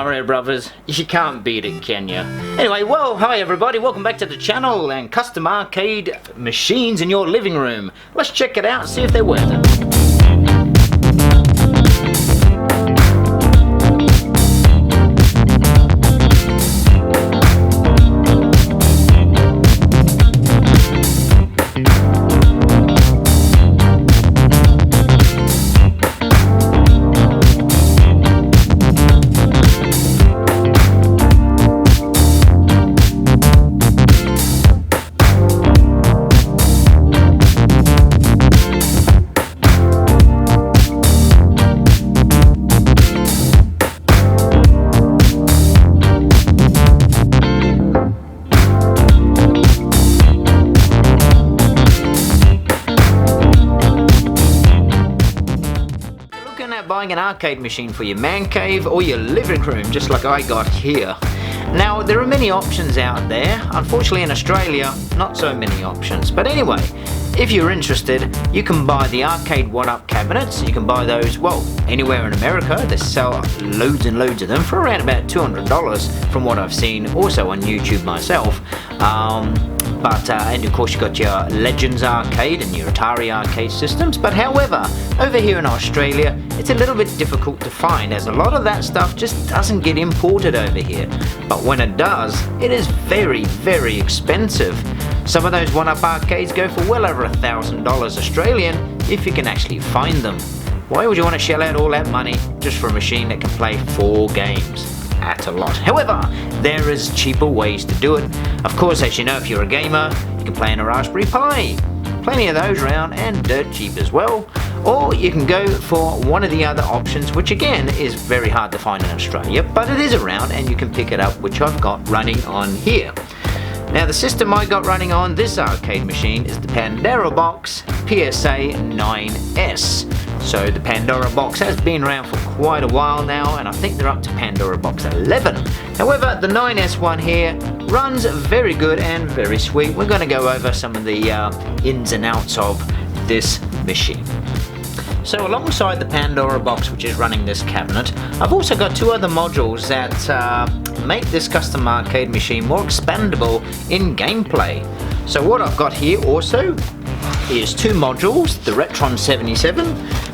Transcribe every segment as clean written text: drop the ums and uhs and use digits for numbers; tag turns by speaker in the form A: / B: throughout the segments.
A: Mario Brothers. You can't beat it, can you? Anyway, well, hi everybody, welcome back to the channel and custom arcade machines in your living room. Let's check it out and see if they're worth it. Buying an arcade machine for your man cave or your living room, just like I got here. Now, there are many options out there. Unfortunately, in Australia, not so many options. But anyway, if you're interested, you can buy the arcade one-up cabinets. You can buy those, well, anywhere in America. They sell loads and loads of them for around about $200 from what I've seen, also on YouTube myself. And of course you've got your Legends arcade and your Atari arcade systems, but however, over here in Australia, it's a little bit difficult to find as a lot of that stuff just doesn't get imported over here. But when it does, it is very, very expensive. Some of those one-up arcades go for well over $1,000 Australian if you can actually find them. Why would you want to shell out all that money just for a machine that can play 4 games? That's a lot. However, there is cheaper ways to do it. Of course, as you know, if you're a gamer, you can play on a Raspberry Pi. Plenty of those around and dirt cheap as well. Or you can go for one of the other options, which again is very hard to find in Australia, but it is around and you can pick it up, which I've got running on here. Now, the system I got running on this arcade machine is the Pandora Box PSA 9S. So the Pandora Box has been around for quite a while now, and I think they're up to Pandora Box 11. However, the 9S one here runs very good and very sweet. We're going to go over some of the ins and outs of this machine. So alongside the Pandora Box, which is running this cabinet, I've also got 2 other modules that make this custom arcade machine more expandable in gameplay. So what I've got here also is 2 modules, the Retron 77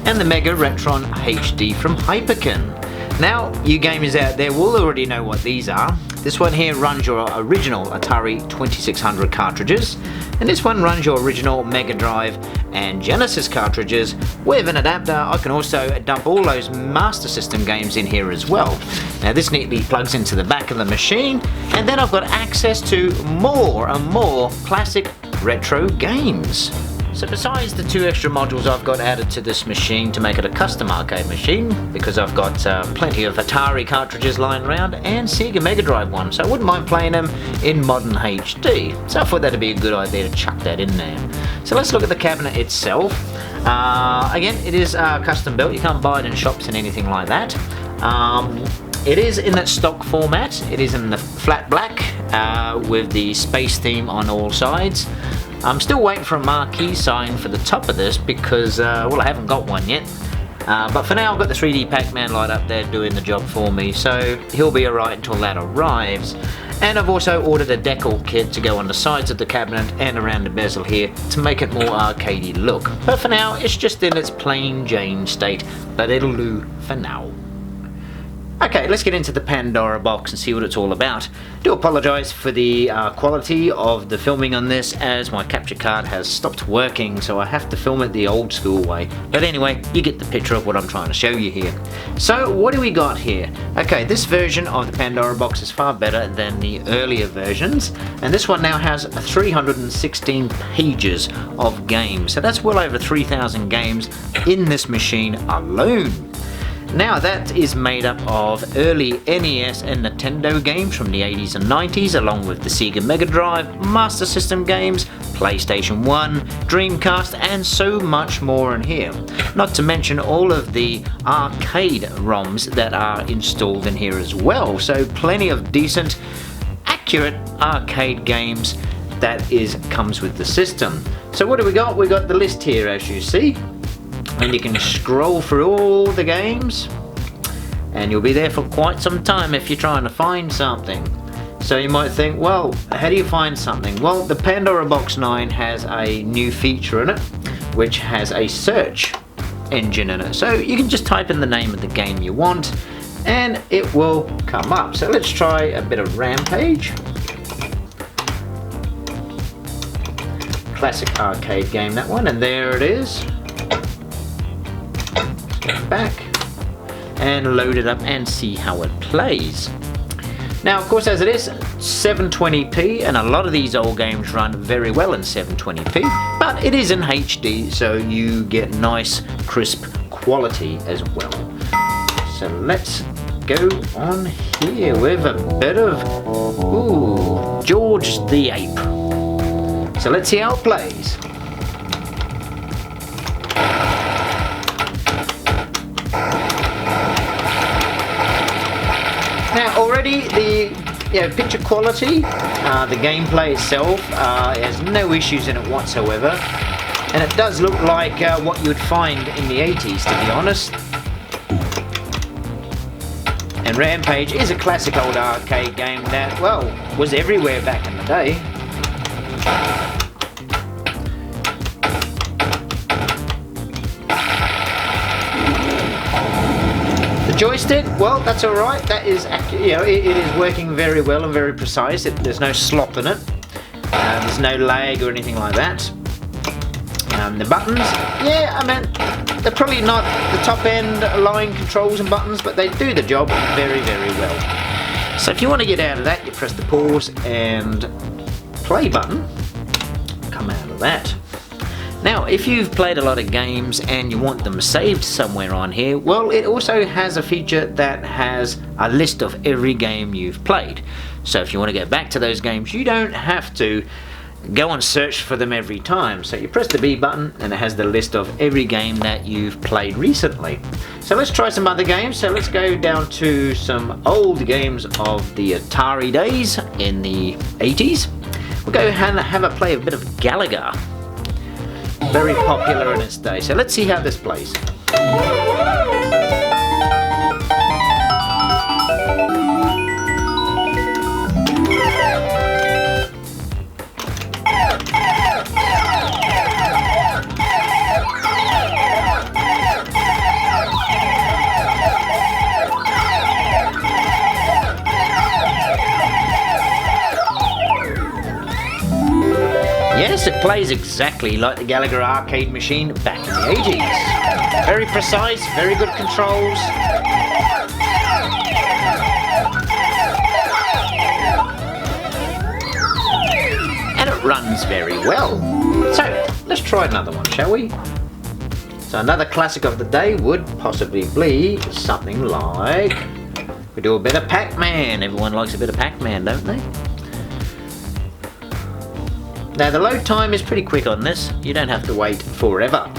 A: and the Mega Retron HD from Hyperkin. Now, you gamers out there will already know what these are. This one here runs your original Atari 2600 cartridges, and this one runs your original Mega Drive and Genesis cartridges. With an adapter, I can also dump all those Master System games in here as well. Now, this neatly plugs into the back of the machine, and then I've got access to more and more classic retro games. So besides the 2 extra modules I've got added to this machine to make it a custom arcade machine, because I've got plenty of Atari cartridges lying around and Sega Mega Drive ones, so I wouldn't mind playing them in modern HD. So I thought that'd be a good idea to chuck that in there. So let's look at the cabinet itself. Again, it is custom built. You can't buy it in shops and anything like that. It is in that stock format. It is in the flat black with the space theme on all sides. I'm still waiting for a marquee sign for the top of this because, well, I haven't got one yet. But for now, I've got the 3D PacMan light up there doing the job for me, so he'll be alright until that arrives. And I've also ordered a decal kit to go on the sides of the cabinet and around the bezel here to make it more arcadey look. But for now, it's just in its plain Jane state, but it'll do for now. Okay, let's get into the Pandora Box and see what it's all about. I do apologise for the quality of the filming on this, as my capture card has stopped working, so I have to film it the old school way. But anyway, you get the picture of what I'm trying to show you here. So, what do we got here? Okay, this version of the Pandora Box is far better than the earlier versions, and this one now has 316 pages of games. So that's well over 3,000 games in this machine alone. Now, that is made up of early NES and Nintendo games from the 80s and 90s, along with the Sega Mega Drive, Master System games, PlayStation 1, Dreamcast, and so much more in here. Not to mention all of the arcade ROMs that are installed in here as well. So plenty of decent, accurate arcade games that comes with the system. So what do we got? We got the list here, as you see. And you can scroll through all the games and you'll be there for quite some time if you're trying to find something. So you might think, well, how do you find something? Well, the Pandora Box 9 has a new feature in it, which has a search engine in it. So you can just type in the name of the game you want, and it will come up. So let's try a bit of Rampage. Classic arcade game, that one, and there it is. Let's go back and load it up and see how it plays. Now, of course, as it is 720p, and a lot of these old games run very well in 720p, but it is in HD, so you get nice, crisp quality as well. So let's go on here with a bit of, ooh, George the Ape. So let's see how it plays. Now already the picture quality, the gameplay itself has no issues in it whatsoever, and it does look like what you would find in the 80s, to be honest. And Rampage is a classic old arcade game that, well, was everywhere back in the day. Joystick, well, that's alright. That is, it is working very well and very precise. There's no slop in it. There's no lag or anything like that. The buttons, yeah, I mean, they're probably not the top end line controls and buttons, but they do the job very, very well. So if you want to get out of that, you press the pause and play button. Come out of that. Now, if you've played a lot of games and you want them saved somewhere on here, well, it also has a feature that has a list of every game you've played. So if you want to get back to those games, you don't have to go and search for them every time. So you press the B button and it has the list of every game that you've played recently. So let's try some other games. So let's go down to some old games of the Atari days in the 80s. We'll go and have a play a bit of Gallagher. Very popular in its day. So let's see how this plays. Yes, it plays exactly like the Gallagher arcade machine back in the 80s. Very precise, very good controls. And it runs very well. So, let's try another one, shall we? So another classic of the day would possibly be something like... we do a bit of PacMan. Everyone likes a bit of PacMan, don't they? Now the load time is pretty quick on this, you don't have to wait forever.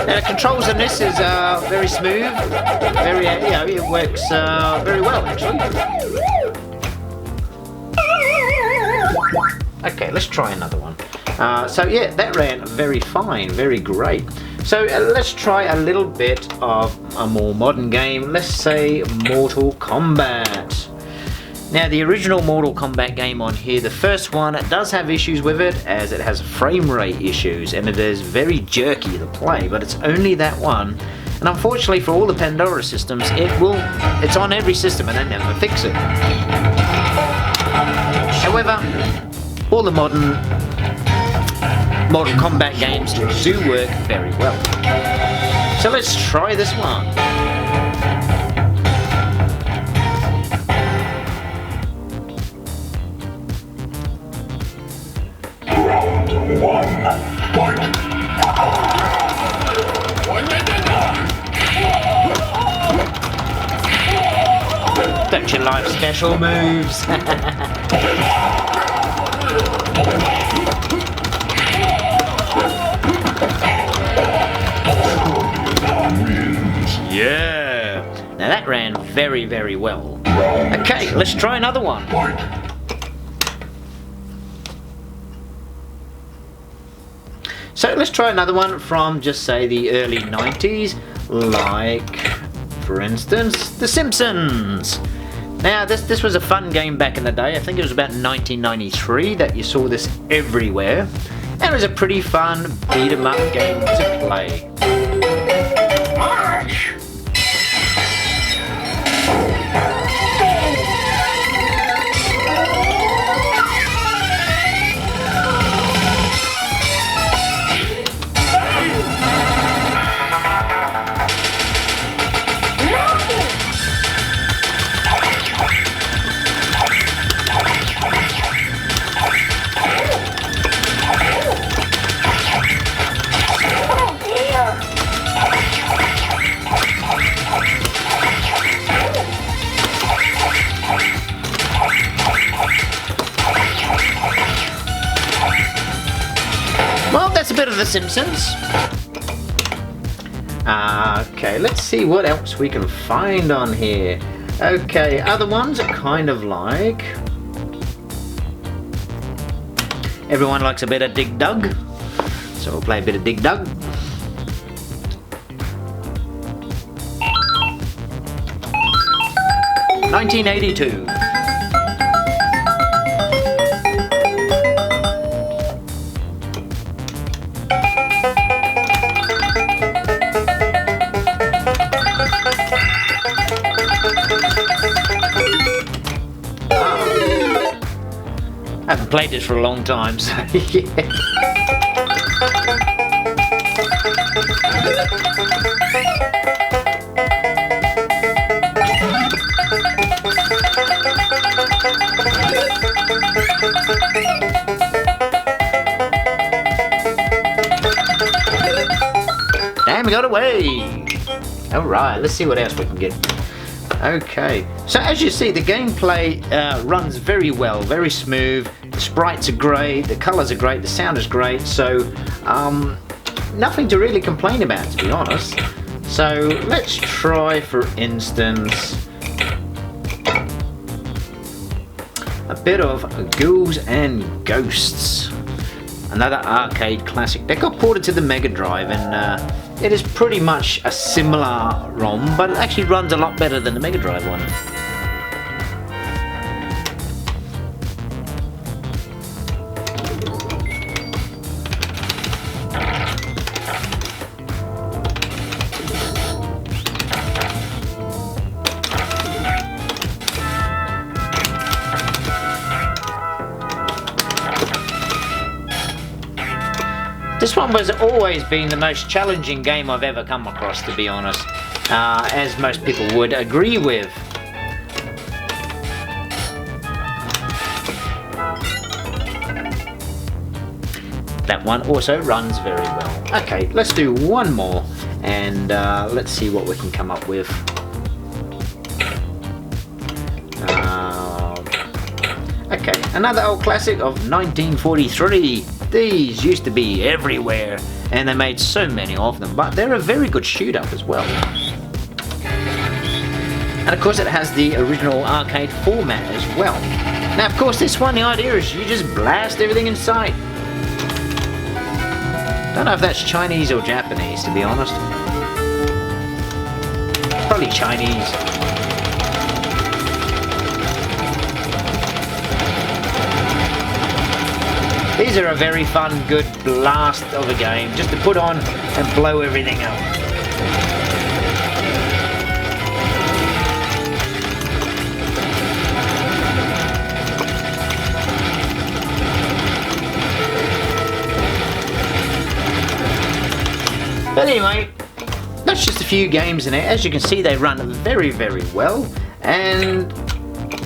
A: Now the controls on this is very smooth, very, it works very well actually. Okay, let's try another one. So yeah, that ran very fine, very great. So let's try a little bit of a more modern game. Let's say Mortal Kombat. Now the original Mortal Kombat game on here, the first one, it does have issues with it as it has frame rate issues and it is very jerky to play, but it's only that one. And unfortunately for all the Pandora systems, it's on every system and they never fix it. However, all the modern Mortal Kombat games do work very well. So let's try this one.
B: Round one, fight!
A: Don't you like special moves? Now that ran very, very well. Okay, let's try another one. So let's try another one from, just say, the early 90s, like, for instance, The Simpsons. Now, this was a fun game back in the day. I think it was about 1993 that you saw this everywhere. And it was a pretty fun beat-em-up game to play.
B: March!
A: Well, that's a bit of The Simpsons. Okay, let's see what else we can find on here. Okay, other ones are kind of like... Everyone likes a bit of Dig Dug, so we'll play a bit of Dig Dug. (1982). I haven't played this for a long time, so yeah. Damn, we got away! Alright, let's see what else we can get. Okay, so as you see, the gameplay runs very well, very smooth. The sprites are great, the colours are great, the sound is great, so nothing to really complain about, to be honest. So let's try, for instance, a bit of Ghouls and Ghosts. Another arcade classic that got ported to the Mega Drive, and it is pretty much a similar ROM, but it actually runs a lot better than the Mega Drive one. This one has always been the most challenging game I've ever come across, to be honest, as most people would agree with. That one also runs very well. Okay, let's do one more, and let's see what we can come up with. Okay, another old classic of 1943. These used to be everywhere, and they made so many of them, but they're a very good shoot-up as well. And of course it has the original arcade format as well. Now of course this one, the idea is you just blast everything in sight. Don't know if that's Chinese or Japanese, to be honest. Probably Chinese. These are a very fun, good blast of a game, just to put on and blow everything up. But anyway, that's just a few games in it. As you can see, they run very, very well, and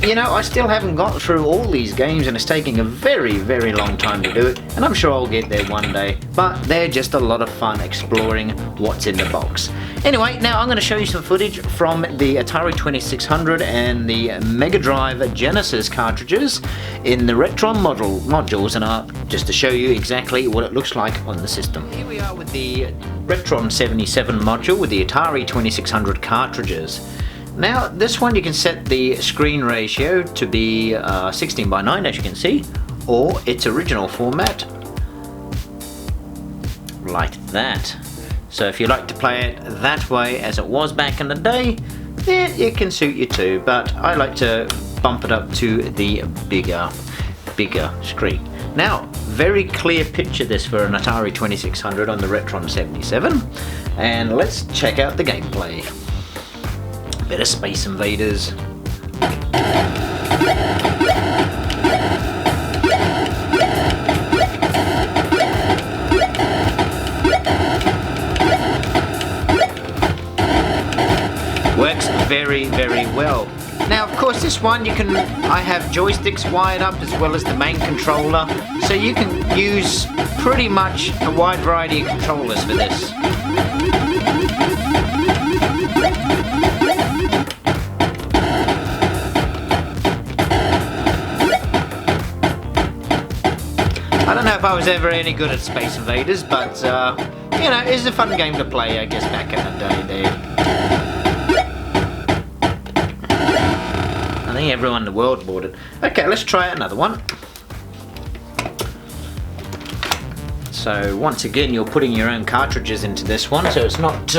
A: you know, I still haven't got through all these games, and it's taking a very, very long time to do it, and I'm sure I'll get there one day, but they're just a lot of fun exploring what's in the box. Anyway, now I'm going to show you some footage from the Atari 2600 and the Mega Drive Genesis cartridges in the Retron modules, and just to show you exactly what it looks like on the system. Here we are with the Retron 77 module with the Atari 2600 cartridges. Now this one you can set the screen ratio to be 16:9 as you can see, or its original format like that. So if you like to play it that way as it was back in the day, then it can suit you too, but I like to bump it up to the bigger screen. Now, very clear picture this for an Atari 2600 on the Retron 77, and let's check out the gameplay. Bit of Space Invaders. Works very, very well. Now, of course, this one I have joysticks wired up as well as the main controller, so you can use pretty much a wide variety of controllers for this. I don't know if I was ever any good at Space Invaders, but you know, it's a fun game to play, I guess, back in the day there. I think everyone in the world bought it. Okay, let's try another one. So once again, you're putting your own cartridges into this one, so it's not...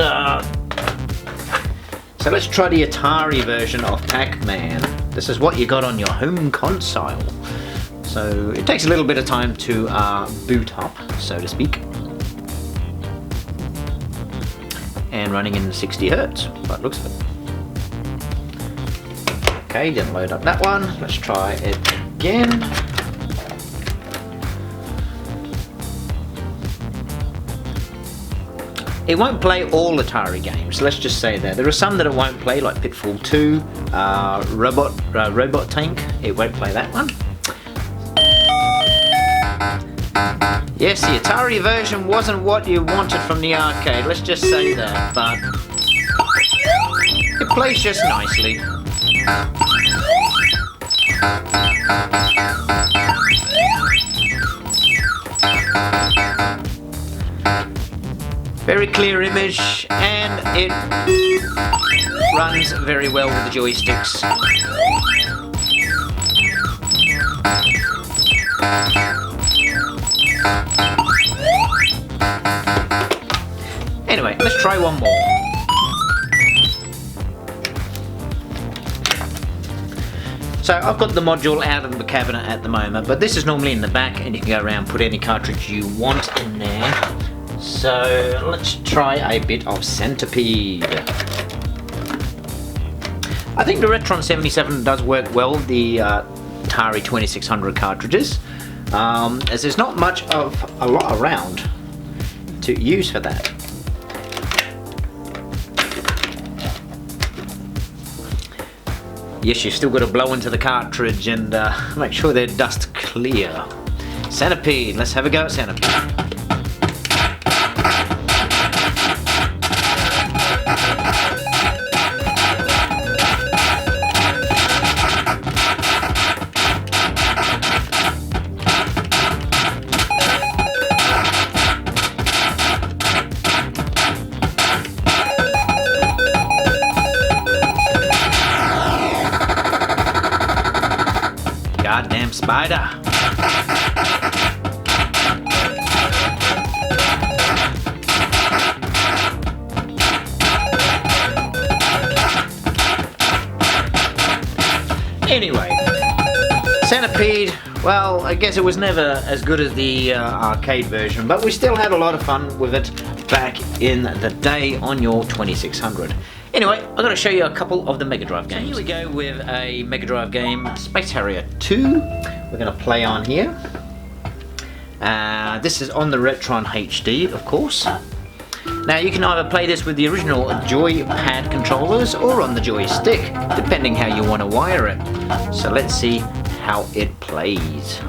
A: So let's try the Atari version of PacMan. This is what you got on your home console. So it takes a little bit of time to boot up, so to speak. And running in 60 Hertz, by the looks of it. Okay, didn't load up that one. Let's try it again. It won't play all Atari games, let's just say that. There are some that it won't play, like Pitfall 2, Robot Tank. It won't play that one. Yes, the Atari version wasn't what you wanted from the arcade, let's just say that, but it plays just nicely. Very clear image, and it runs very well with the joysticks. Anyway, let's try one more. So I've got the module out of the cabinet at the moment, but this is normally in the back and you can go around, put any cartridge you want in there. So let's try a bit of Centipede. I think the Retron 77 does work well, the Atari 2600 cartridges, as there's not much of a lot around to use for that. Yes, you've still got to blow into the cartridge and make sure they're dust clear. Centipede, let's have a go at Centipede. Goddamn spider. Anyway, Centipede, well, I guess it was never as good as the arcade version, but we still had a lot of fun with it back in the day on your 2600. Anyway, I'm going to show you a couple of the Mega Drive games. So here we go with a Mega Drive game, Space Harrier 2. We're going to play on here. This is on the Retron HD, of course. Now you can either play this with the original joypad controllers or on the joystick, depending how you want to wire it. So let's see how it plays.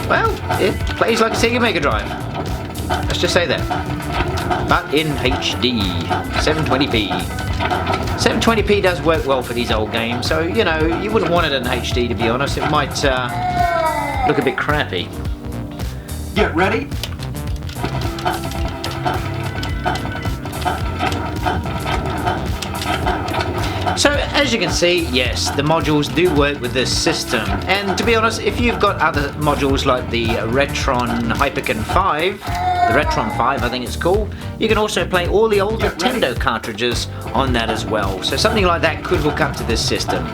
A: Well, it plays like a Sega Mega Drive. Let's just say that. But in HD, 720p. 720p does work well for these old games, so you know, you wouldn't want it in HD to be honest. It might look a bit crappy.
C: Get ready.
A: So as you can see, yes, the modules do work with this system, and to be honest, if you've got other modules like the Retron Hyperkin 5, the Retron 5 I think it's called, you can also play all the old Nintendo cartridges on that as well, so something like that could hook up to this system.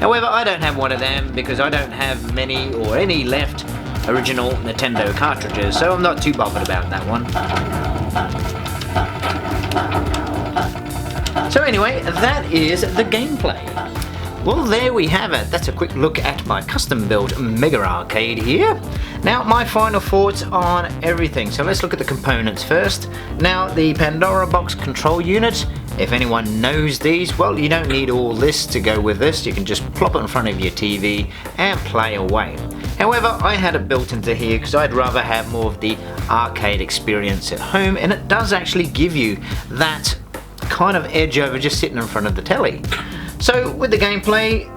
A: However, I don't have one of them because I don't have many or any left original Nintendo cartridges, so I'm not too bothered about that one. So anyway, that is the gameplay. Well, there we have it. That's a quick look at my custom built Mega Arcade here. Now, my final thoughts on everything. So let's look at the components first. Now, the Pandora Box control unit, if anyone knows these, well, you don't need all this to go with this. You can just plop it in front of your TV and play away. However, I had it built into here because I'd rather have more of the arcade experience at home, and it does actually give you that kind of edge over just sitting in front of the telly. So with the gameplay,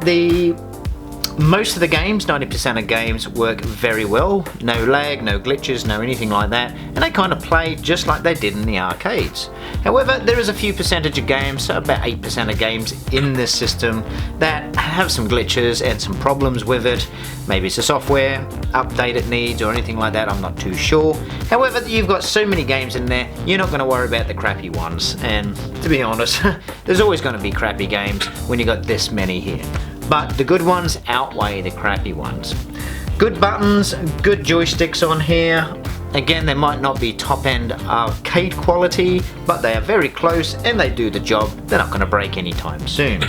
A: most of the games, 90% of games, work very well. No lag, no glitches, no anything like that, and they kind of play just like they did in the arcades. However, there is a few percentage of games, so about 8% of games in this system, that have some glitches and some problems with it. Maybe it's a software update it needs or anything like that, I'm not too sure. However, you've got so many games in there, you're not going to worry about the crappy ones, and to be honest, there's always going to be crappy games when you got this many here. But the good ones outweigh the crappy ones. Good buttons, good joysticks on here. Again, they might not be top-end arcade quality, but they are very close and they do the job. They're not going to break anytime soon.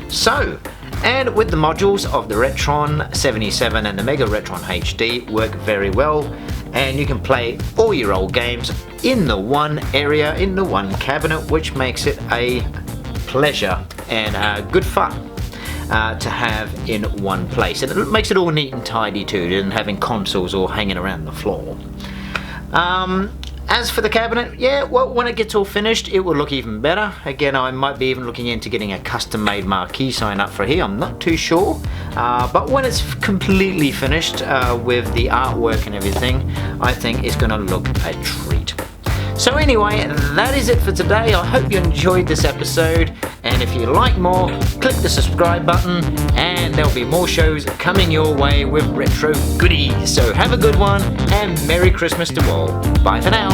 A: So, and with the modules of the Retron 77 and the Mega Retron HD work very well, and you can play all your old games in the one area, in the one cabinet, which makes it a pleasure and good fun to have in one place, and it makes it all neat and tidy too, than having consoles all hanging around the floor. As for the cabinet, yeah, well, when it gets all finished, it will look even better. Again, I might be even looking into getting a custom-made marquee sign up for here, I'm not too sure. But when it's completely finished with the artwork and everything, I think it's going to look a treat. So anyway, that is it for today. I hope you enjoyed this episode, and if you like more, click the subscribe button, and there'll be more shows coming your way with retro goodies. So have a good one, and Merry Christmas to all. Bye for now.